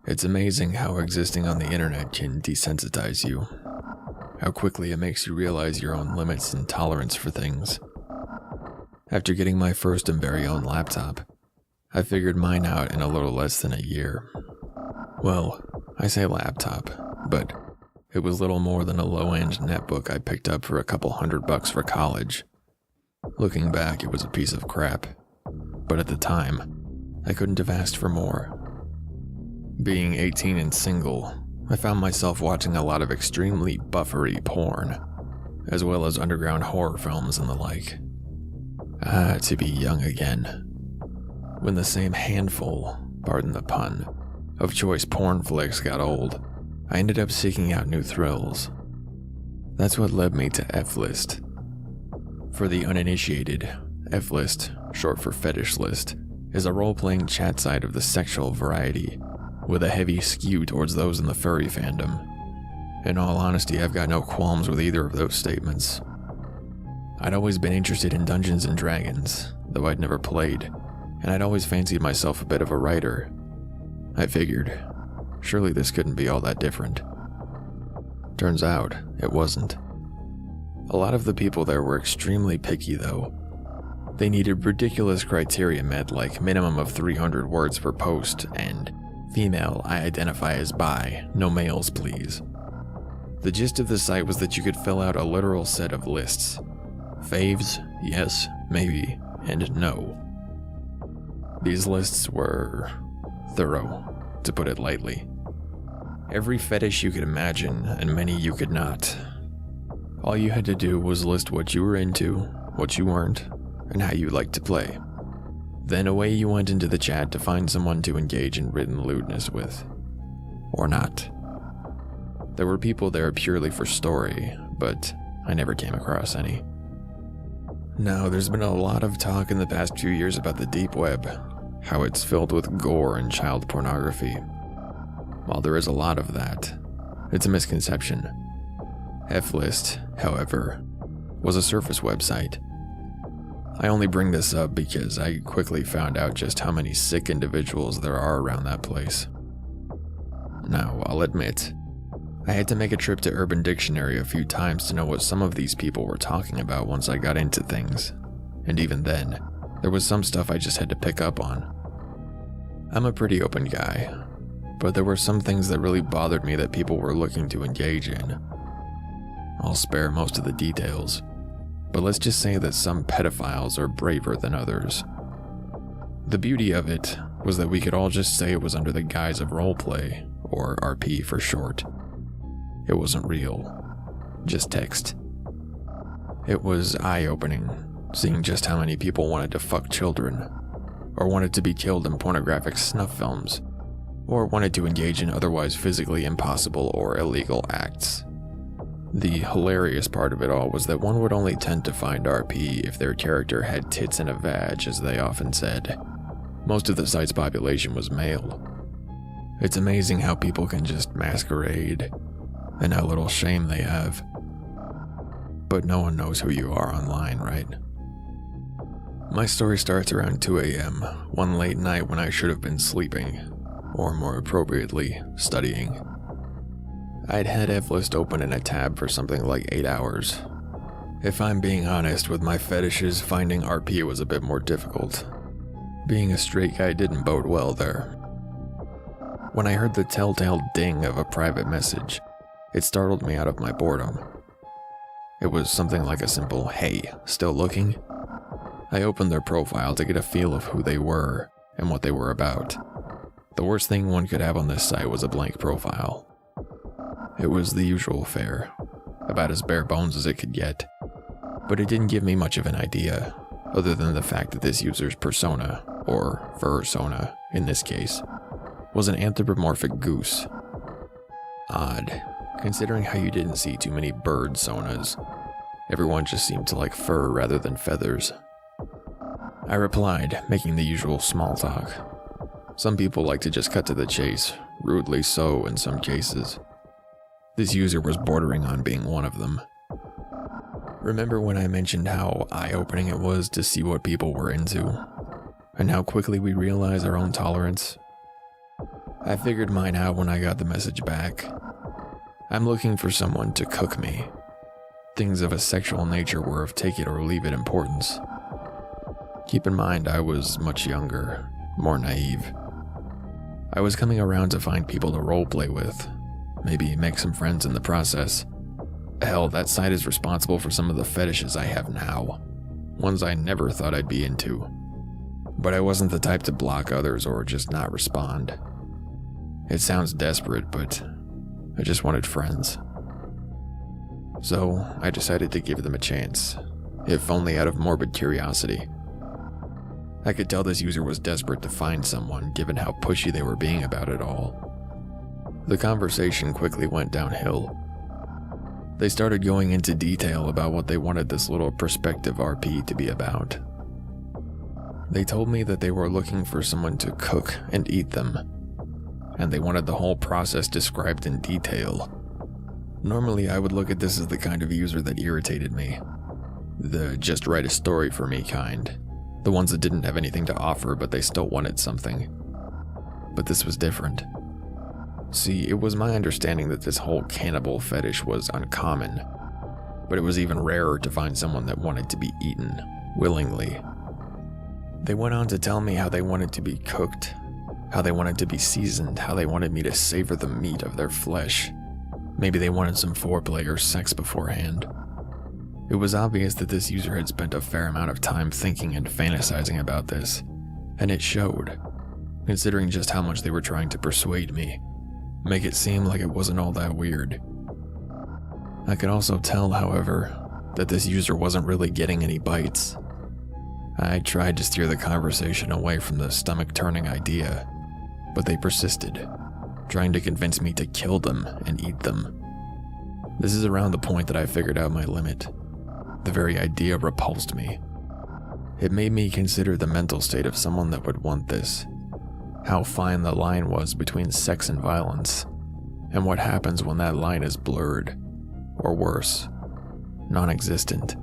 It's amazing how existing on the internet can desensitize you. How quickly it makes you realize your own limits and tolerance for things. After getting my first and very own laptop, I figured mine out in a little less than a year. Well, I say laptop, but it was little more than a low-end netbook I picked up for a couple $100 for college. Looking back, it was a piece of crap, but at the time, I couldn't have asked for more. Being 18 and single, I found myself watching a lot of extremely buffery porn, as well as underground horror films and the like. To be young again. When the same handful, pardon the pun, of choice porn flicks got old, I ended up seeking out new thrills. That's what led me to F-List. For the uninitiated, F-List, short for Fetish List, is a role-playing chat site of the sexual variety, with a heavy skew towards those in the furry fandom. In all honesty, I've got no qualms with either of those statements. I'd always been interested in Dungeons & Dragons, though I'd never played, and I'd always fancied myself a bit of a writer. I figured, surely this couldn't be all that different. Turns out, it wasn't. A lot of the people there were extremely picky though. They needed ridiculous criteria met, like minimum of 300 words per post and female, I identify as bi, no males please. The gist of the site was that you could fill out a literal set of lists. Faves, yes, maybe, and no. These lists were thorough, to put it lightly. Every fetish you could imagine, and many you could not. All you had to do was list what you were into, what you weren't, and how you liked to play. Then away you went into the chat to find someone to engage in written lewdness with. Or not. There were people there purely for story, but I never came across any. Now, there's been a lot of talk in the past few years about the deep web, how it's filled with gore and child pornography. While there is a lot of that, it's a misconception. F-List, however, was a surface website. I only bring this up because I quickly found out just how many sick individuals there are around that place. Now, I'll admit, I had to make a trip to Urban Dictionary a few times to know what some of these people were talking about once I got into things, and even then, there was some stuff I just had to pick up on. I'm a pretty open guy, but there were some things that really bothered me that people were looking to engage in. I'll spare most of the details, but let's just say that some pedophiles are braver than others. The beauty of it was that we could all just say it was under the guise of roleplay, or RP for short. It wasn't real, just text. It was eye-opening, seeing just how many people wanted to fuck children, or wanted to be killed in pornographic snuff films, or wanted to engage in otherwise physically impossible or illegal acts. The hilarious part of it all was that one would only tend to find RP if their character had tits and a vag, as they often said. Most of the site's population was male. It's amazing how people can just masquerade, and how little shame they have. But no one knows who you are online, right? My story starts around 2 a.m., one late night when I should have been sleeping, or more appropriately, studying. I'd had F-List open in a tab for something like 8 hours. If I'm being honest with my fetishes, finding RP was a bit more difficult. Being a straight guy didn't bode well there. When I heard the telltale ding of a private message, it startled me out of my boredom. It was something like a simple, "Hey, still looking?" I opened their profile to get a feel of who they were and what they were about. The worst thing one could have on this site was a blank profile. It was the usual fare, about as bare bones as it could get, but it didn't give me much of an idea, other than the fact that this user's persona, or fursona in this case, was an anthropomorphic goose. Odd, considering how you didn't see too many bird sonas. Everyone just seemed to like fur rather than feathers. I replied, making the usual small talk. Some people like to just cut to the chase, rudely so in some cases. This user was bordering on being one of them. Remember when I mentioned how eye-opening it was to see what people were into, and how quickly we realize our own tolerance? I figured mine out when I got the message back. I'm looking for someone to cook me. Things of a sexual nature were of take it or leave it importance. Keep in mind, I was much younger, more naive. I was coming around to find people to roleplay with, maybe make some friends in the process. Hell, that site is responsible for some of the fetishes I have now, ones I never thought I'd be into. But I wasn't the type to block others or just not respond. It sounds desperate, but I just wanted friends. So I decided to give them a chance, if only out of morbid curiosity. I could tell this user was desperate to find someone, given how pushy they were being about it all. The conversation quickly went downhill. They started going into detail about what they wanted this little prospective RP to be about. They told me that they were looking for someone to cook and eat them, and they wanted the whole process described in detail. Normally, I would look at this as the kind of user that irritated me. The just write a story for me kind. The ones that didn't have anything to offer, but they still wanted something. But this was different. See, it was my understanding that this whole cannibal fetish was uncommon, but it was even rarer to find someone that wanted to be eaten, willingly. They went on to tell me how they wanted to be cooked, how they wanted to be seasoned, how they wanted me to savor the meat of their flesh. Maybe they wanted some foreplay or sex beforehand. It was obvious that this user had spent a fair amount of time thinking and fantasizing about this, and it showed, considering just how much they were trying to persuade me, make it seem like it wasn't all that weird. I could also tell, however, that this user wasn't really getting any bites. I tried to steer the conversation away from the stomach-turning idea, but they persisted, trying to convince me to kill them and eat them. This is around the point that I figured out my limit. The very idea repulsed me. It made me consider the mental state of someone that would want this, how fine the line was between sex and violence, and what happens when that line is blurred, or worse, non-existent.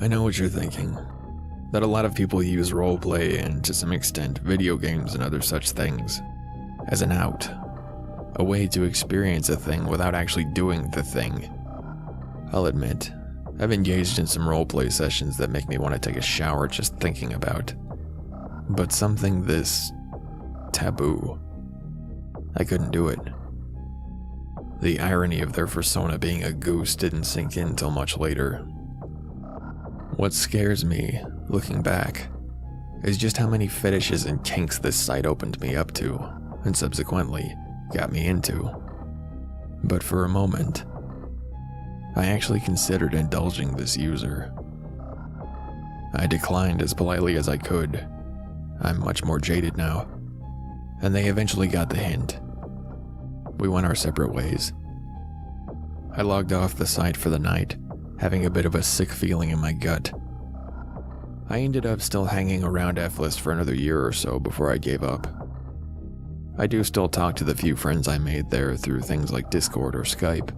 I know what you're thinking, that a lot of people use roleplay and, to some extent, video games and other such things as an out, a way to experience a thing without actually doing the thing. I'll admit, I've engaged in some roleplay sessions that make me want to take a shower just thinking about. But something this taboo, I couldn't do it. The irony of their persona being a goose didn't sink in till much later. What scares me, looking back, is just how many fetishes and kinks this site opened me up to, and subsequently got me into. But for a moment, I actually considered indulging this user. I declined as politely as I could. I'm much more jaded now, and they eventually got the hint. We went our separate ways. I logged off the site for the night, having a bit of a sick feeling in my gut. I ended up still hanging around F-List for another year or so before I gave up. I do still talk to the few friends I made there through things like Discord or Skype,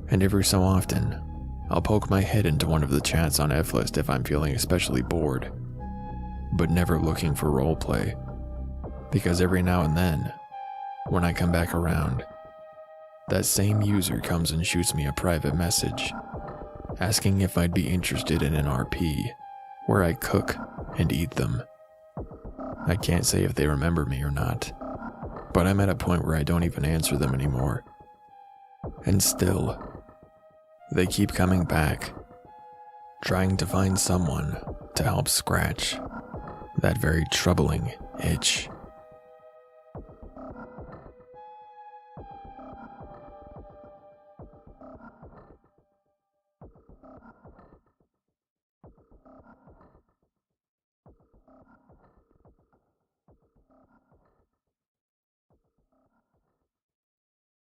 and every so often, I'll poke my head into one of the chats on F-List if I'm feeling especially bored, but never looking for roleplay, because every now and then, when I come back around, that same user comes and shoots me a private message, asking if I'd be interested in an RP, where I cook and eat them. I can't say if they remember me or not, but I'm at a point where I don't even answer them anymore. And still, they keep coming back, trying to find someone to help scratch that very troubling itch.